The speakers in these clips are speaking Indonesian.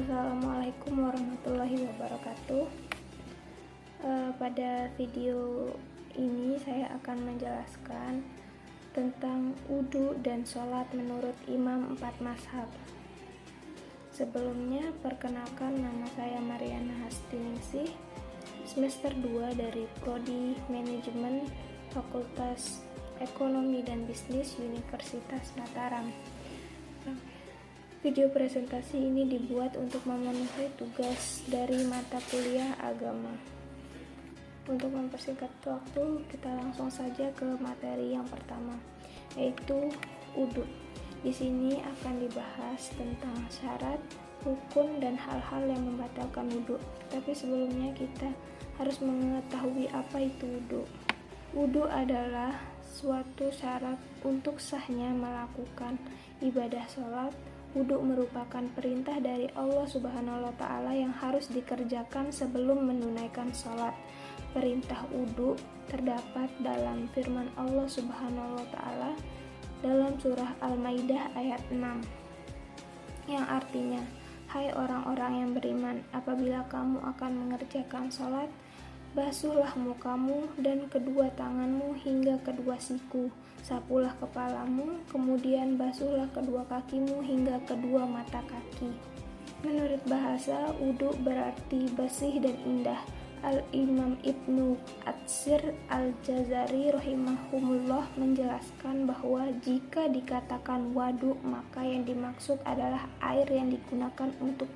Assalamualaikum warahmatullahi wabarakatuh. Pada video ini saya akan menjelaskan tentang wudhu dan sholat menurut Imam 4 Mazhab. Sebelumnya, perkenalkan, nama saya Mariana Hastiningsih, semester 2 dari Prodi Manajemen Fakultas Ekonomi dan Bisnis Universitas Mataram. Video presentasi ini dibuat untuk memenuhi tugas dari mata kuliah agama. Untuk mempersingkat waktu, kita langsung saja ke materi yang pertama, yaitu wudhu. Di sini akan dibahas tentang syarat, rukun, dan hal-hal yang membatalkan wudhu. Tapi sebelumnya kita harus mengetahui apa itu wudhu. Wudhu adalah suatu syarat untuk sahnya melakukan ibadah sholat. Wudhu merupakan perintah dari Allah Subhanahu wa Ta'ala yang harus dikerjakan sebelum menunaikan sholat. Perintah wudhu terdapat dalam firman Allah Subhanahu wa Ta'ala dalam surah Al-Maidah ayat 6, yang artinya, "Hai orang-orang yang beriman, apabila kamu akan mengerjakan sholat, basuhlah mukamu dan kedua tanganmu hingga kedua siku, sapulah kepalamu, kemudian basuhlah kedua kakimu hingga kedua mata kaki." Menurut bahasa, wudhu berarti bersih dan indah. Al-Imam Ibnu Atsir Al-Jazari rahimahumullah menjelaskan bahwa jika dikatakan wadu, maka yang dimaksud adalah air yang digunakan untuk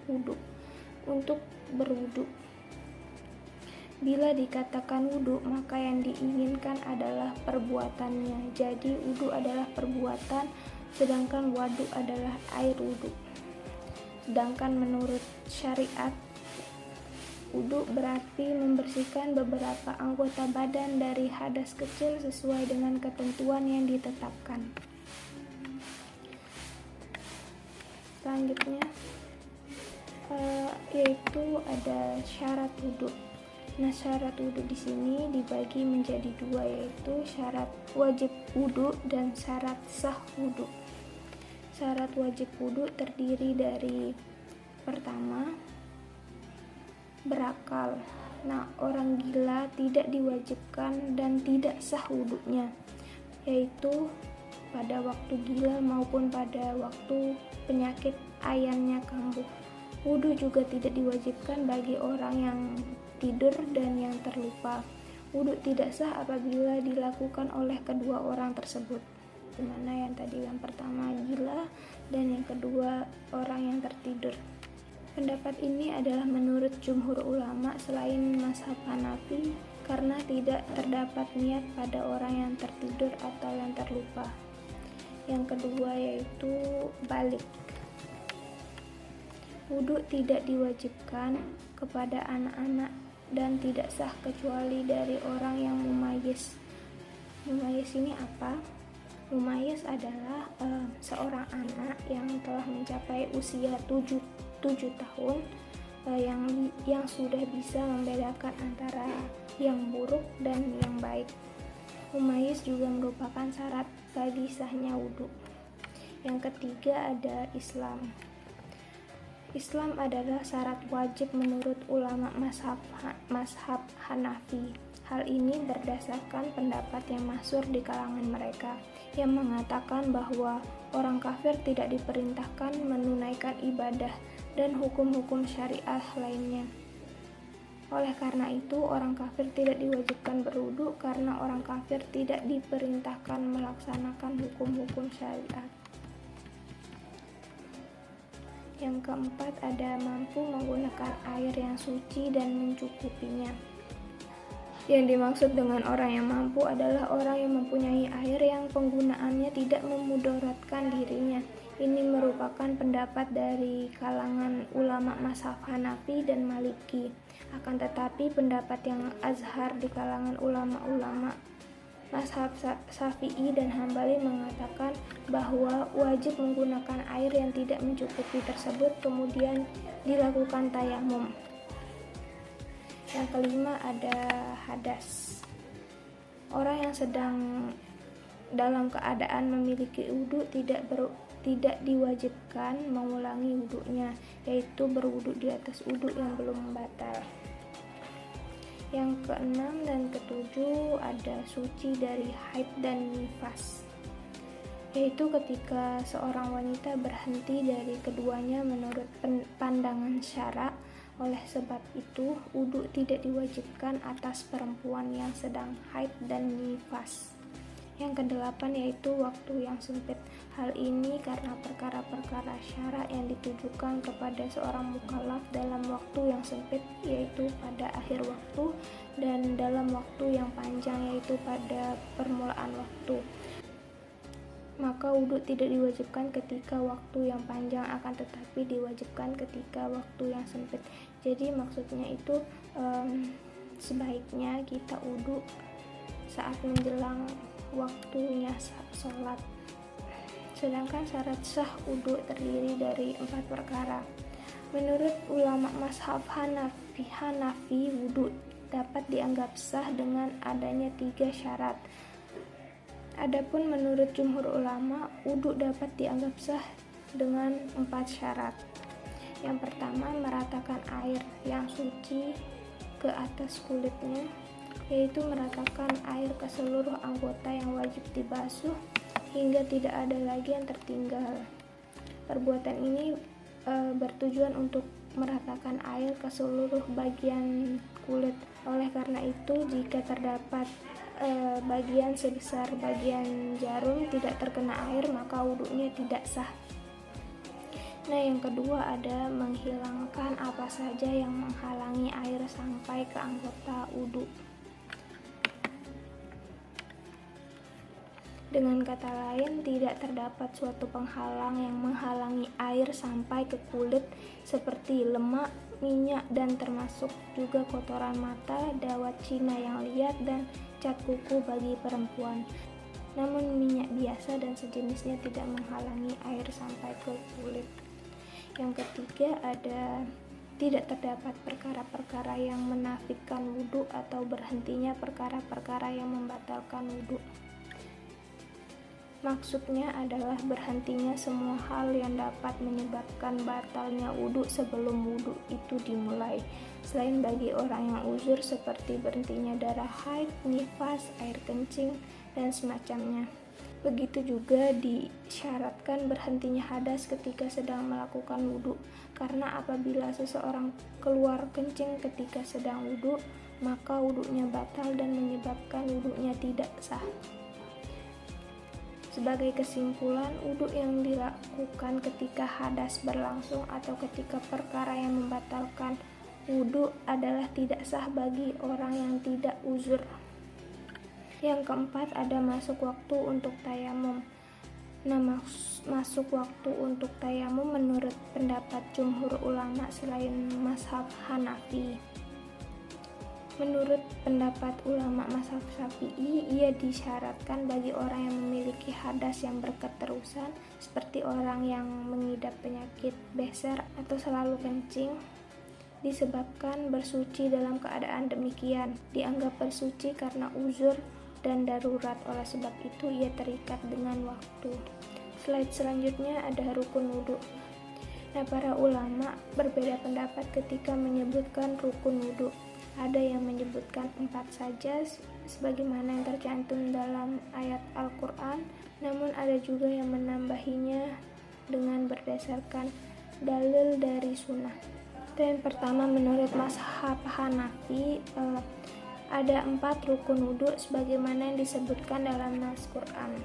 berwudu. Bila dikatakan wudhu, maka yang diinginkan adalah perbuatannya. Jadi wudhu adalah perbuatan, sedangkan wadu adalah air wudhu. Sedangkan menurut syariat, wudhu berarti membersihkan beberapa anggota badan dari hadas kecil sesuai dengan ketentuan yang ditetapkan. Selanjutnya yaitu ada syarat wudhu. Nah, syarat wudhu di sini dibagi menjadi dua, yaitu syarat wajib wudhu dan syarat sah wudhu. Syarat wajib wudhu terdiri dari pertama, berakal. Nah, orang gila tidak diwajibkan dan tidak sah wudhunya, yaitu pada waktu gila maupun pada waktu penyakit ayannya kambuh. Wudhu juga tidak diwajibkan bagi orang yang tidur dan yang terlupa. Wudhu tidak sah apabila dilakukan oleh kedua orang tersebut, dimana yang tadi yang pertama gila dan yang kedua orang yang tertidur. Pendapat ini adalah menurut jumhur ulama selain mazhab Hanafi, karena tidak terdapat niat pada orang yang tertidur atau yang terlupa. Yang kedua yaitu balik. Wudhu tidak diwajibkan kepada anak-anak dan tidak sah kecuali dari orang yang mumayyiz. Mumayyiz ini apa? Mumayyiz adalah seorang anak yang telah mencapai usia 7 tahun, yang sudah bisa membedakan antara yang buruk dan yang baik. Mumayyiz juga merupakan syarat bagi sahnya wudhu. Yang ketiga ada Islam. Islam adalah syarat wajib menurut ulama mazhab Hanafi. Hal ini berdasarkan pendapat yang masyhur di kalangan mereka, yang mengatakan bahwa orang kafir tidak diperintahkan menunaikan ibadah dan hukum-hukum syariah lainnya. Oleh karena itu, orang kafir tidak diwajibkan berwudu karena orang kafir tidak diperintahkan melaksanakan hukum-hukum syariat. Yang keempat ada mampu menggunakan air yang suci dan mencukupinya. Yang dimaksud dengan orang yang mampu adalah orang yang mempunyai air yang penggunaannya tidak memudaratkan dirinya. Ini merupakan pendapat dari kalangan ulama mazhab Hanafi dan Maliki. Akan tetapi pendapat yang azhar di kalangan ulama-ulama mazhab Syafi'i dan Hambali mengatakan bahwa wajib menggunakan air yang tidak mencukupi tersebut, kemudian dilakukan tayamum. Yang kelima ada hadas. Orang yang sedang dalam keadaan memiliki wudhu tidak diwajibkan mengulangi wudhunya, yaitu berwudhu di atas wudhu yang belum batal. Yang keenam dan ketujuh ada suci dari haid dan nifas, yaitu ketika seorang wanita berhenti dari keduanya menurut pandangan syara. Oleh sebab itu, wudhu tidak diwajibkan atas perempuan yang sedang haid dan nifas. Yang kedelapan yaitu waktu yang sempit. Hal ini karena perkara-perkara syara yang ditujukan kepada seorang mukallaf dalam waktu yang sempit, yaitu pada akhir waktu, dan dalam waktu yang panjang, yaitu pada permulaan waktu. Maka wudhu tidak diwajibkan ketika waktu yang panjang, akan tetapi diwajibkan ketika waktu yang sempit. Jadi maksudnya itu sebaiknya kita wudhu saat menjelang waktunya sholat. Sedangkan syarat sah wudhu terdiri dari 4 perkara. Menurut ulama mazhab Hanafi, wudhu dapat dianggap sah dengan adanya 3 syarat. Adapun menurut jumhur ulama, wudhu dapat dianggap sah dengan 4 syarat. Yang pertama, meratakan air yang suci ke atas kulitnya, yaitu meratakan air ke seluruh anggota yang wajib dibasuh hingga tidak ada lagi yang tertinggal. Perbuatan ini bertujuan untuk meratakan air ke seluruh bagian kulit. Oleh karena itu, jika terdapat bagian sebesar bagian jarum tidak terkena air, maka wudhunya tidak sah. Nah, yang kedua ada menghilangkan apa saja yang menghalangi air sampai ke anggota wudhu. Dengan kata lain, tidak terdapat suatu penghalang yang menghalangi air sampai ke kulit seperti lemak, minyak, dan termasuk juga kotoran mata, dawat Cina yang liat, dan cat kuku bagi perempuan. Namun minyak biasa dan sejenisnya tidak menghalangi air sampai ke kulit. Yang ketiga ada tidak terdapat perkara-perkara yang menafikan wudhu atau berhentinya perkara-perkara yang membatalkan wudhu. Maksudnya adalah berhentinya semua hal yang dapat menyebabkan batalnya wudhu sebelum wudhu itu dimulai, selain bagi orang yang uzur seperti berhentinya darah haid, nifas, air kencing, dan semacamnya. Begitu juga disyaratkan berhentinya hadas ketika sedang melakukan wudhu, karena apabila seseorang keluar kencing ketika sedang wudhu, maka wudhunya batal dan menyebabkan wudhunya tidak sah. Sebagai kesimpulan, wudhu yang dilakukan ketika hadas berlangsung atau ketika perkara yang membatalkan wudhu adalah tidak sah bagi orang yang tidak uzur. Yang keempat ada masuk waktu untuk tayamum. Nah, masuk waktu untuk tayamum menurut pendapat jumhur ulama selain mazhab Hanafi. Menurut pendapat ulama mazhab Syafi'i, ia disyaratkan bagi orang yang memiliki hadas yang berketerusan, seperti orang yang mengidap penyakit beser atau selalu kencing, disebabkan bersuci dalam keadaan demikian, dianggap bersuci karena uzur dan darurat. Oleh sebab itu, ia terikat dengan waktu. Slide selanjutnya ada rukun wudhu. Nah, para ulama berbeda pendapat ketika menyebutkan rukun wudhu. Ada yang menyebutkan 4 saja sebagaimana yang tercantum dalam ayat Al-Quran, namun ada juga yang menambahinya dengan berdasarkan dalil dari sunnah. Dan pertama, menurut mazhab Hanafi ada 4 rukun wudhu sebagaimana yang disebutkan dalam nas Quran.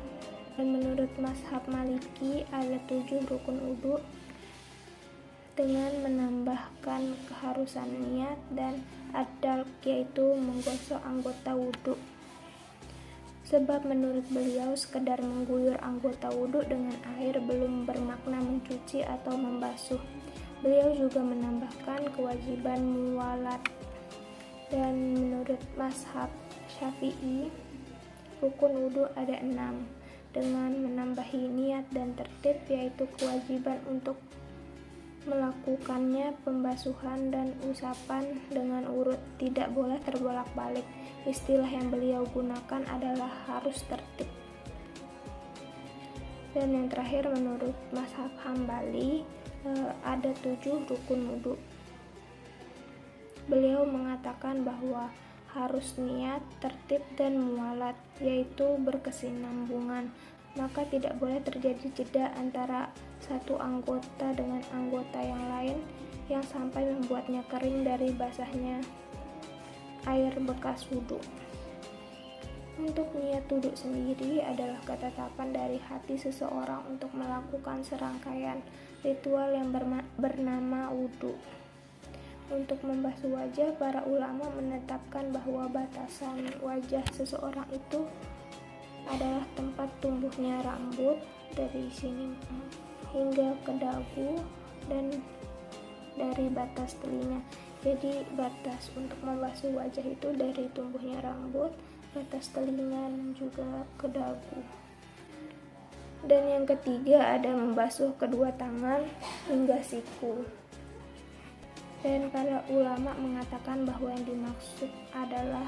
Dan menurut mazhab Maliki ada 7 rukun wudhu dengan menambahkan keharusan niat dan ad-dalq, yaitu menggosok anggota wudhu. Sebab menurut beliau sekedar mengguyur anggota wudhu dengan air belum bermakna mencuci atau membasuh. Beliau juga menambahkan kewajiban muwalat. Dan menurut mazhab Syafi'i, rukun wudhu ada 6 dengan menambahi niat dan tertib, yaitu kewajiban untuk melakukannya pembasuhan dan usapan dengan urut, tidak boleh terbolak-balik. Istilah yang beliau gunakan adalah harus tertib. Dan yang terakhir, menurut mazhab Hambali ada 7 rukun wudhu. Beliau mengatakan bahwa harus niat, tertib, dan mualat, yaitu berkesinambungan. Maka tidak boleh terjadi jeda antara satu anggota dengan anggota yang lain yang sampai membuatnya kering dari basahnya air bekas wudhu. Untuk niat wudhu sendiri adalah ketetapan dari hati seseorang untuk melakukan serangkaian ritual yang bernama wudhu. Untuk membasuh wajah, para ulama menetapkan bahwa batasan wajah seseorang itu adalah tempat tumbuhnya rambut dari sini hingga ke dagu dan dari batas telinga. Jadi batas untuk membasuh wajah itu dari tumbuhnya rambut, batas telinga, dan juga ke dagu. Dan yang ketiga ada membasuh kedua tangan hingga siku. Dan para ulama mengatakan bahwa yang dimaksud adalah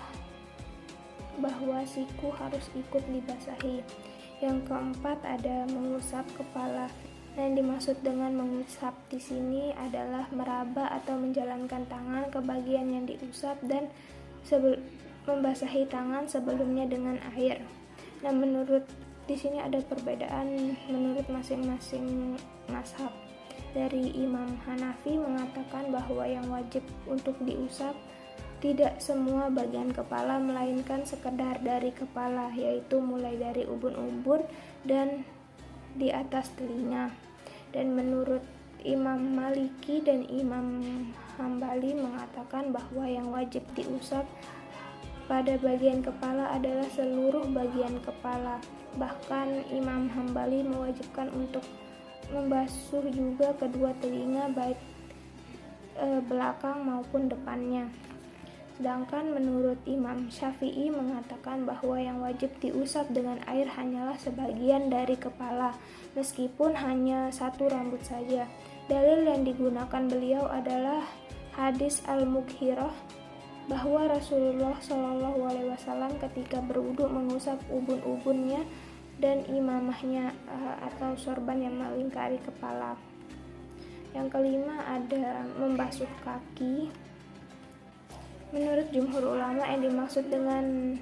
bahwa siku harus ikut dibasahi. Yang keempat ada mengusap kepala. Dan yang dimaksud dengan mengusap di sini adalah meraba atau menjalankan tangan ke bagian yang diusap dan membasahi tangan sebelumnya dengan air. Nah, menurut di sini ada perbedaan menurut masing-masing mazhab. Dari Imam Hanafi mengatakan bahwa yang wajib untuk diusap tidak semua bagian kepala, melainkan sekedar dari kepala, yaitu mulai dari ubun-ubun dan di atas telinga. Dan menurut Imam Maliki dan Imam Hambali mengatakan bahwa yang wajib diusap pada bagian kepala adalah seluruh bagian kepala. Bahkan Imam Hambali mewajibkan untuk membasuh juga kedua telinga, baik belakang maupun depannya. Sedangkan menurut Imam Syafi'i mengatakan bahwa yang wajib diusap dengan air hanyalah sebagian dari kepala, meskipun hanya satu rambut saja. Dalil yang digunakan beliau adalah hadis Al-Mughirah bahwa Rasulullah SAW ketika berwudu mengusap ubun-ubunnya dan imamahnya atau sorban yang melingkari kepala. Yang kelima ada membasuh kaki. Menurut jumhur ulama, yang dimaksud dengan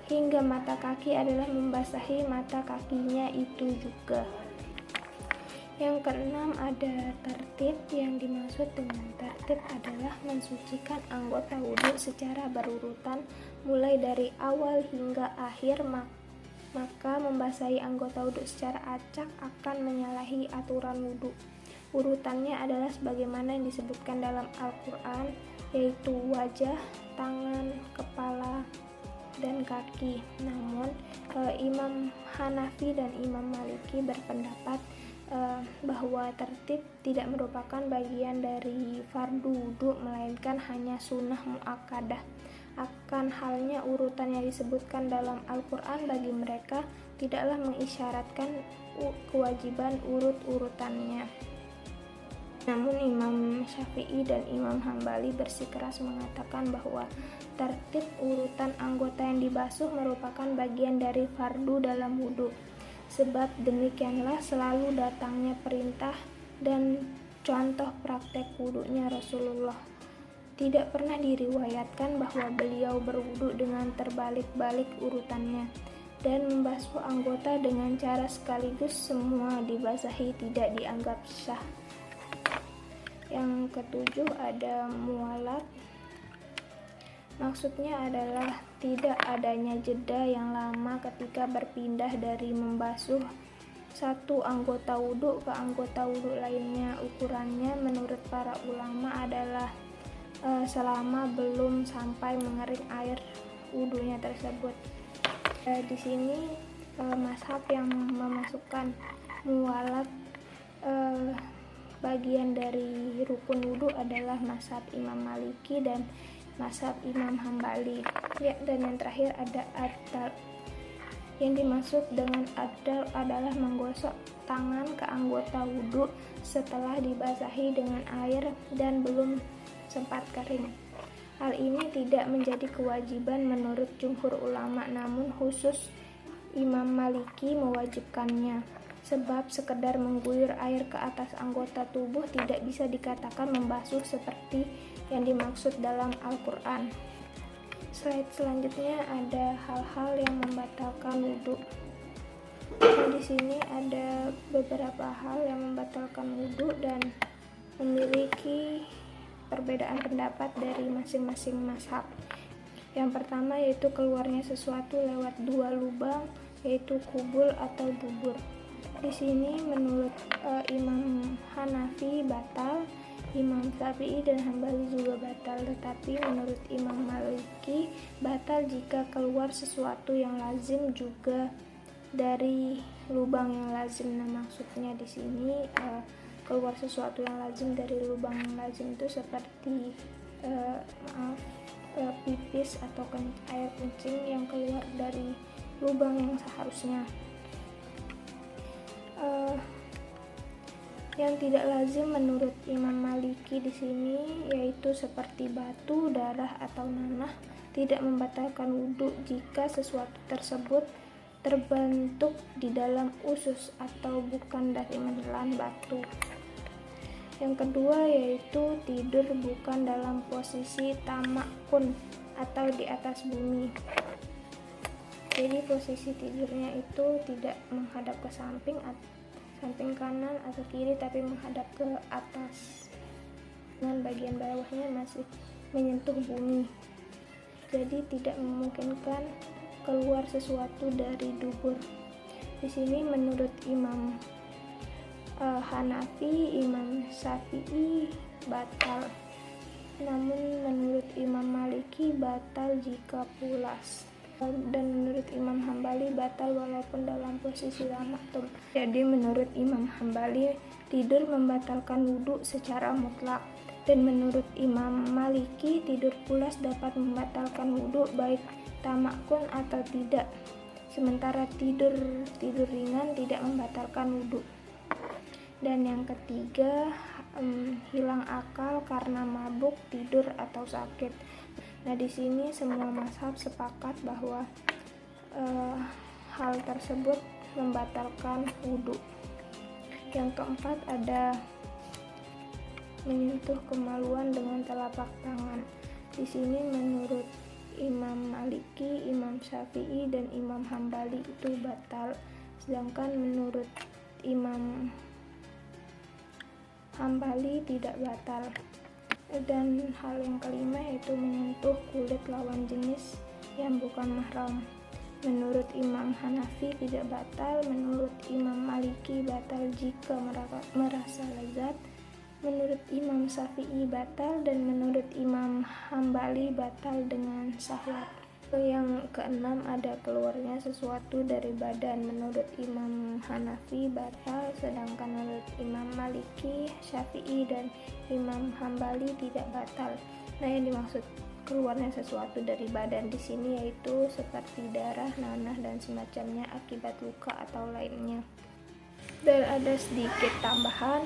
hingga mata kaki adalah membasahi mata kakinya itu juga. Yang keenam ada tertib. Yang dimaksud dengan tertib adalah mensucikan anggota wudhu secara berurutan mulai dari awal hingga akhir, maka membasahi anggota wudhu secara acak akan menyalahi aturan wudhu. Urutannya adalah sebagaimana yang disebutkan dalam Al-Quran, yaitu wajah, tangan, kepala, dan kaki. Namun Imam Hanafi dan Imam Maliki berpendapat bahwa tertib tidak merupakan bagian dari fardu wudhu, melainkan hanya sunnah muakkadah. Akan halnya urutan yang disebutkan dalam Al-Quran bagi mereka tidaklah mengisyaratkan kewajiban urut-urutannya. Namun Imam Syafi'i dan Imam Hambali bersikeras mengatakan bahwa tertib urutan anggota yang dibasuh merupakan bagian dari fardu dalam wudhu. Sebab demikianlah selalu datangnya perintah dan contoh praktek wudhunya Rasulullah. Tidak pernah diriwayatkan bahwa beliau berwudu dengan terbalik-balik urutannya dan membasuh anggota dengan cara sekaligus semua dibasahi tidak dianggap sah. Yang ketujuh ada mualat. Maksudnya adalah tidak adanya jeda yang lama ketika berpindah dari membasuh satu anggota wudhu ke anggota wudhu lainnya. Ukurannya menurut para ulama adalah selama belum sampai mengering air wudhunya tersebut. Di sini mazhab yang memasukkan mualat bagian dari rukun wudhu adalah mazhab Imam Maliki dan mazhab Imam Hambali. Ya, dan yang terakhir ada adal. Yang dimaksud dengan adal adalah menggosok tangan ke anggota wudhu setelah dibasahi dengan air dan belum sempat kering. Hal ini tidak menjadi kewajiban menurut jumhur ulama, namun khusus Imam Maliki mewajibkannya. sebab sekedar mengguyur air ke atas anggota tubuh tidak bisa dikatakan membasuh seperti yang dimaksud dalam Al-Quran. Slide selanjutnya ada hal-hal yang membatalkan wudhu. Nah, di sini ada beberapa hal yang membatalkan wudhu dan memiliki perbedaan pendapat dari masing-masing mazhab. Yang pertama yaitu keluarnya sesuatu lewat dua lubang, yaitu kubul atau dubur. Di sini menurut Imam Hanafi batal, Imam Syafi'i dan Hambali juga batal, tetapi menurut Imam Maliki batal jika keluar sesuatu yang lazim juga dari lubang yang lazim. Nah, maksudnya di sini keluar sesuatu yang lazim dari lubang yang lazim itu seperti pipis atau air kencing yang keluar dari lubang yang seharusnya. Yang tidak lazim menurut Imam Maliki di sini yaitu seperti batu, darah atau nanah tidak membatalkan wudhu jika sesuatu tersebut terbentuk di dalam usus atau bukan dari menelan batu. Yang kedua yaitu tidur bukan dalam posisi tamakun atau di atas bumi. Jadi posisi tidurnya itu tidak menghadap ke samping kanan atau kiri, tapi menghadap ke atas dengan bagian bawahnya masih menyentuh bumi. Jadi tidak memungkinkan keluar sesuatu dari dubur. Di sini menurut Imam Hanafi, Imam Syafi'i batal. Namun menurut Imam Maliki batal jika pulas. Dan menurut Imam Hambali batal walaupun dalam posisi tamaktum. Jadi menurut Imam Hambali tidur membatalkan wudhu secara mutlak, dan menurut Imam Maliki tidur pulas dapat membatalkan wudhu baik tamakun atau tidak, sementara tidur ringan tidak membatalkan wudhu. Dan yang ketiga, hilang akal karena mabuk, tidur atau sakit. Nah, di sini semua mazhab sepakat bahwa hal tersebut membatalkan wudhu. Yang keempat ada menyentuh kemaluan dengan telapak tangan. Di sini menurut Imam Maliki, Imam Syafi'i dan Imam Hambali itu batal. Sedangkan menurut Imam Hambali tidak batal. Dan hal yang kelima yaitu menyentuh kulit lawan jenis yang bukan mahram. Menurut Imam Hanafi tidak batal, menurut Imam Maliki batal jika merasa lezat, menurut Imam Syafi'i batal, dan menurut Imam Hambali batal dengan syahwat. Yang keenam ada keluarnya sesuatu dari badan. Menurut Imam Hanafi batal, sedangkan menurut Imam Maliki, Syafi'i dan Imam Hambali tidak batal. Nah, yang dimaksud keluarnya sesuatu dari badan di sini yaitu seperti darah, nanah dan semacamnya akibat luka atau lainnya. Dan ada sedikit tambahan,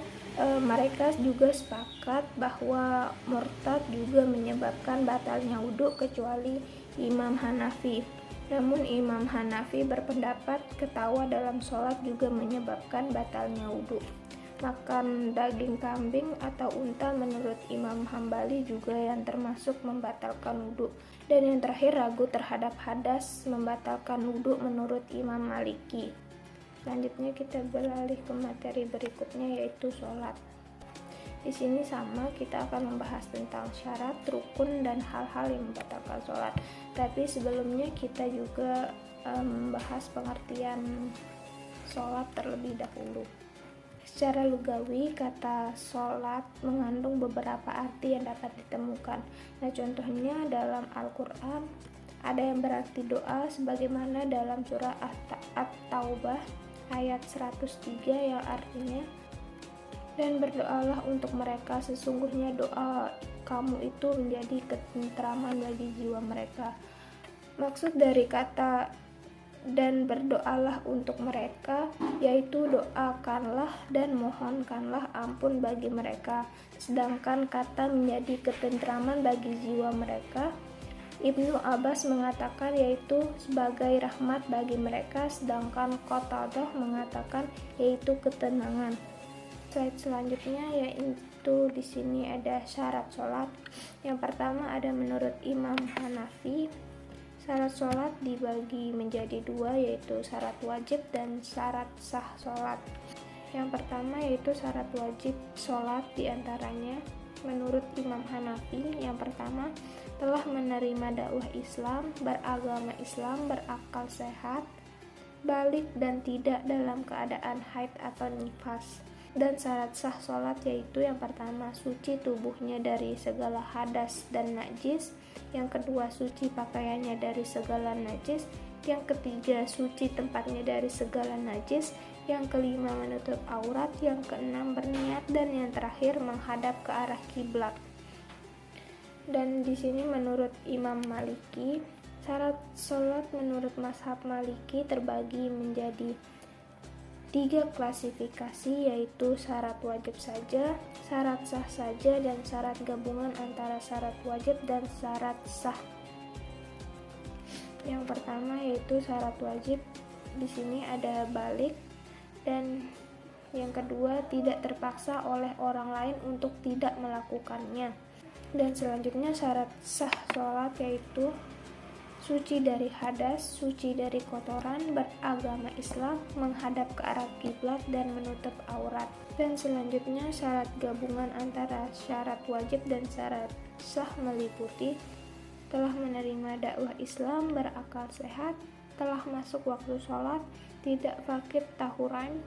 mereka juga sepakat bahwa murtad juga menyebabkan batalnya wudhu kecuali Imam Hanafi. Namun Imam Hanafi berpendapat ketawa dalam sholat juga menyebabkan batalnya wudhu. Makan daging kambing atau unta menurut Imam Hambali juga yang termasuk membatalkan wudhu. Dan yang terakhir, ragu terhadap hadas membatalkan wudhu menurut Imam Maliki. Selanjutnya kita beralih ke materi berikutnya yaitu sholat. Di sini sama, kita akan membahas tentang syarat, rukun, dan hal-hal yang membatalkan sholat. Tapi sebelumnya kita juga membahas pengertian sholat terlebih dahulu. Secara lugawi, kata sholat mengandung beberapa arti yang dapat ditemukan. Nah, contohnya dalam Al-Quran ada yang berarti doa sebagaimana dalam surah At-Taubah ayat 103 yang artinya, dan berdoalah untuk mereka, sesungguhnya doa kamu itu menjadi ketentraman bagi jiwa mereka. Maksud dari kata dan berdoalah untuk mereka yaitu doakanlah dan mohonkanlah ampun bagi mereka. Sedangkan kata menjadi ketentraman bagi jiwa mereka Ibnu Abbas mengatakan yaitu sebagai rahmat bagi mereka, sedangkan Qatadah mengatakan yaitu ketenangan. Slide selanjutnya yaitu di sini ada syarat sholat. Yang pertama ada menurut Imam Hanafi, syarat sholat dibagi menjadi dua, yaitu syarat wajib dan syarat sah sholat. Yang pertama yaitu syarat wajib sholat, diantaranya menurut Imam Hanafi yang pertama telah menerima dakwah Islam, beragama Islam, berakal sehat, balik dan tidak dalam keadaan haid atau nifas. Dan syarat sah sholat yaitu yang pertama suci tubuhnya dari segala hadas dan najis, yang kedua suci pakaiannya dari segala najis, yang ketiga suci tempatnya dari segala najis, yang kelima menutup aurat, yang keenam berniat, dan yang terakhir menghadap ke arah kiblat. Dan di sini menurut Imam Maliki, syarat sholat menurut mazhab Maliki terbagi menjadi 3 klasifikasi, yaitu syarat wajib saja, syarat sah saja, dan syarat gabungan antara syarat wajib dan syarat sah. Yang pertama yaitu syarat wajib, di sini ada balik, dan yang kedua tidak terpaksa oleh orang lain untuk tidak melakukannya. Dan selanjutnya syarat sah sholat yaitu suci dari hadas, suci dari kotoran, beragama Islam, menghadap ke arah kiblat, dan menutup aurat. Dan selanjutnya syarat gabungan antara syarat wajib dan syarat sah meliputi telah menerima dakwah Islam, berakal sehat, telah masuk waktu sholat, tidak fakir tahuran,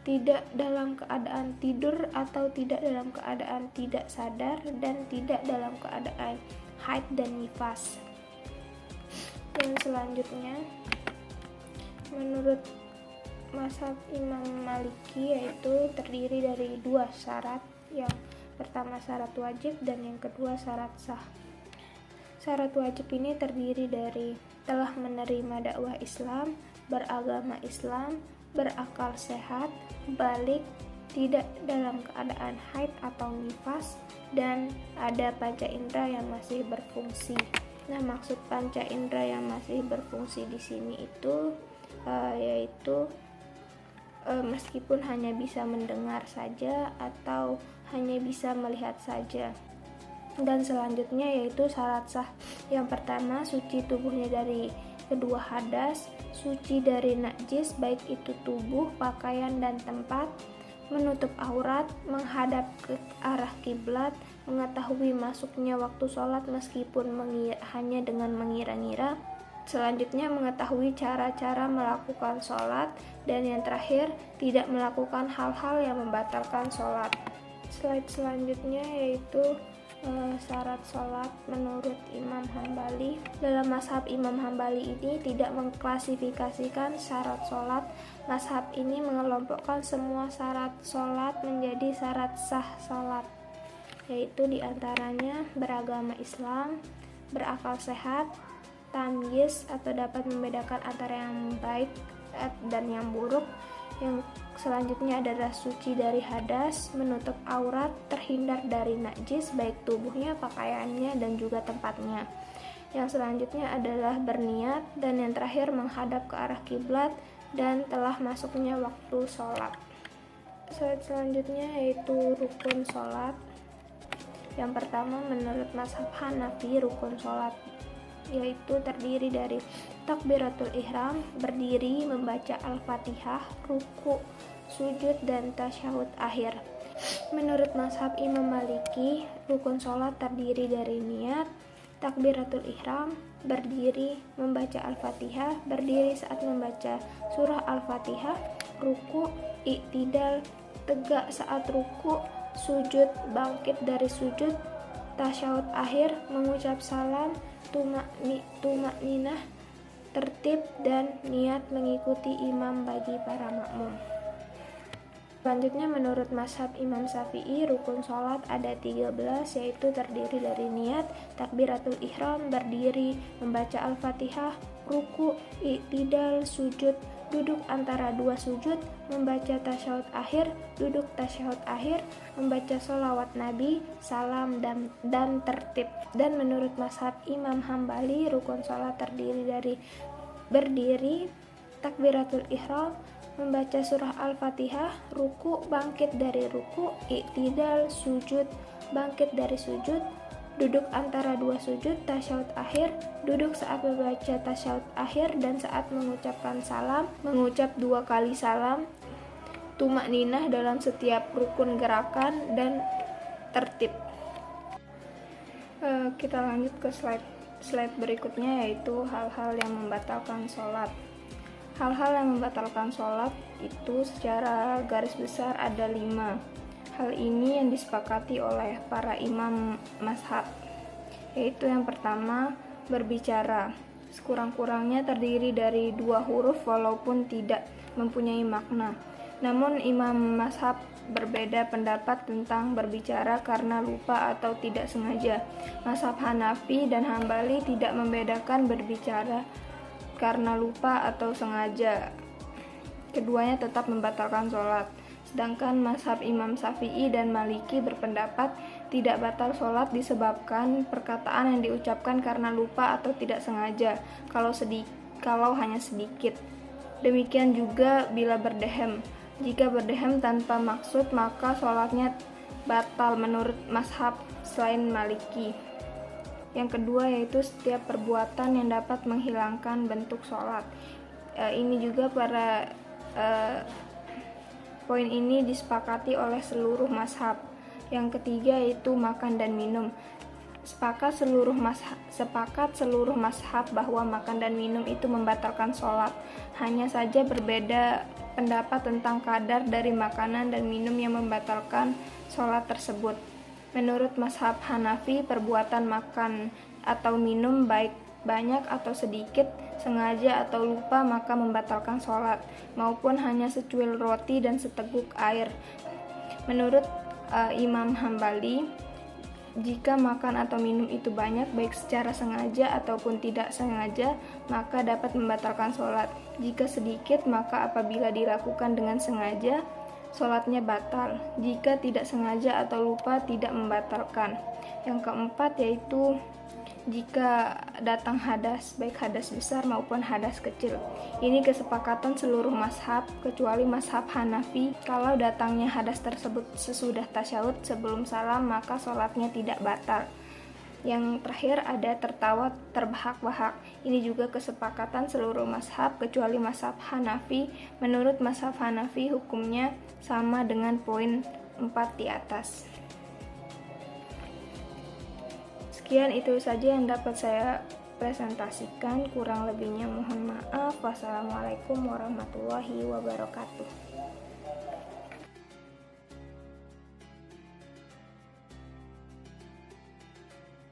tidak dalam keadaan tidur atau tidak dalam keadaan tidak sadar, dan tidak dalam keadaan haid dan nifas. Yang selanjutnya menurut mazhab Imam Maliki yaitu terdiri dari 2 syarat, yang pertama syarat wajib dan yang kedua syarat sah. Syarat wajib ini terdiri dari telah menerima dakwah Islam, beragama Islam, berakal sehat, balik, tidak dalam keadaan haid atau nifas, dan ada panca indera yang masih berfungsi. Nah, maksud panca indera yang masih berfungsi di sini itu yaitu meskipun hanya bisa mendengar saja atau hanya bisa melihat saja. Dan selanjutnya yaitu syarat sah. Yang pertama suci tubuhnya dari kedua hadas, suci dari najis baik itu tubuh, pakaian dan tempat, menutup aurat, menghadap ke arah kiblat, mengetahui masuknya waktu sholat meskipun hanya dengan mengira-ngira. Selanjutnya mengetahui cara-cara melakukan sholat, dan yang terakhir tidak melakukan hal-hal yang membatalkan sholat. Slide selanjutnya yaitu syarat sholat menurut Imam Hambali. Dalam mazhab Imam Hambali ini tidak mengklasifikasikan syarat sholat. Mazhab ini mengelompokkan semua syarat sholat menjadi syarat sah sholat, yaitu diantaranya beragama Islam, berakal sehat, tamyiz atau dapat membedakan antara yang baik dan yang buruk. Yang selanjutnya adalah suci dari hadas, menutup aurat, terhindar dari najis baik tubuhnya, pakaiannya, dan juga tempatnya. Yang selanjutnya adalah berniat, dan yang terakhir menghadap ke arah kiblat dan telah masuknya waktu sholat. Selanjutnya yaitu rukun sholat. Yang pertama menurut mazhab Hanafi, rukun sholat yaitu terdiri dari takbiratul ihram, berdiri, membaca al-fatihah, ruku, sujud, dan tasyahud akhir. Menurut mazhab Imam Maliki, rukun sholat terdiri dari niat, takbiratul ihram, berdiri, membaca al-fatihah, berdiri saat membaca surah al-fatihah, ruku, iktidal, tegak saat ruku, sujud, bangkit dari sujud, tasyahud akhir, mengucap salam, tumak-ninah, tertib, dan niat mengikuti imam bagi para makmum. Selanjutnya menurut mazhab Imam Syafi'i, rukun sholat ada 13, yaitu terdiri dari niat, takbiratul ihram, berdiri, membaca al-fatihah, ruku, iktidal, sujud, duduk antara dua sujud, membaca tasyahud akhir, duduk tasyahud akhir, membaca sholawat Nabi, salam dan tertib. Dan menurut mazhab Imam Hambali, rukun sholat terdiri dari berdiri, takbiratul ihram, membaca surah Al-Fatihah, ruku, bangkit dari ruku, i'tidal, sujud, bangkit dari sujud, duduk antara dua sujud, tasyahud akhir, duduk saat membaca tasyahud akhir dan saat mengucapkan salam, mengucap 2 kali salam, tumakninah dalam setiap rukun gerakan, dan tertib. Kita lanjut ke slide berikutnya, yaitu hal-hal yang membatalkan sholat. Hal-hal yang membatalkan sholat itu secara garis besar ada 5. Hal ini yang disepakati oleh para imam mazhab, yaitu yang pertama, berbicara. Sekurang-kurangnya terdiri dari 2 huruf walaupun tidak mempunyai makna. Namun imam mazhab berbeda pendapat tentang berbicara karena lupa atau tidak sengaja. Mazhab Hanafi dan Hambali tidak membedakan berbicara karena lupa atau sengaja. Keduanya tetap membatalkan sholat. Sedangkan mazhab Imam Syafi'i dan Maliki berpendapat tidak batal sholat disebabkan perkataan yang diucapkan karena lupa atau tidak sengaja, kalau hanya sedikit. Demikian juga bila berdehem. Jika berdehem tanpa maksud, maka sholatnya batal menurut mazhab selain Maliki. Yang kedua yaitu setiap perbuatan yang dapat menghilangkan bentuk sholat. Ini juga poin ini disepakati oleh seluruh mazhab. Yang ketiga yaitu makan dan minum. Sepakat seluruh mazhab bahwa makan dan minum itu membatalkan sholat. Hanya saja berbeda pendapat tentang kadar dari makanan dan minum yang membatalkan sholat tersebut. Menurut mazhab Hanafi, perbuatan makan atau minum baik banyak atau sedikit, sengaja atau lupa, maka membatalkan sholat, maupun hanya secuil roti dan seteguk air. Menurut Imam Hambali, jika makan atau minum itu banyak, baik secara sengaja ataupun tidak sengaja, maka dapat membatalkan sholat. Jika sedikit, maka apabila dilakukan dengan sengaja, sholatnya batal. Jika tidak sengaja atau lupa, tidak membatalkan. Yang keempat yaitu jika datang hadas, baik hadas besar maupun hadas kecil. Ini kesepakatan seluruh mazhab kecuali mazhab Hanafi. Kalau datangnya hadas tersebut sesudah tasyahud sebelum salam, maka sholatnya tidak batal. Yang terakhir ada tertawa terbahak-bahak. Ini juga kesepakatan seluruh mazhab kecuali mazhab Hanafi. Menurut mazhab Hanafi, hukumnya sama dengan poin 4 di atas. Sekian itu saja yang dapat saya presentasikan. Kurang lebihnya mohon maaf. Wassalamualaikum warahmatullahi wabarakatuh.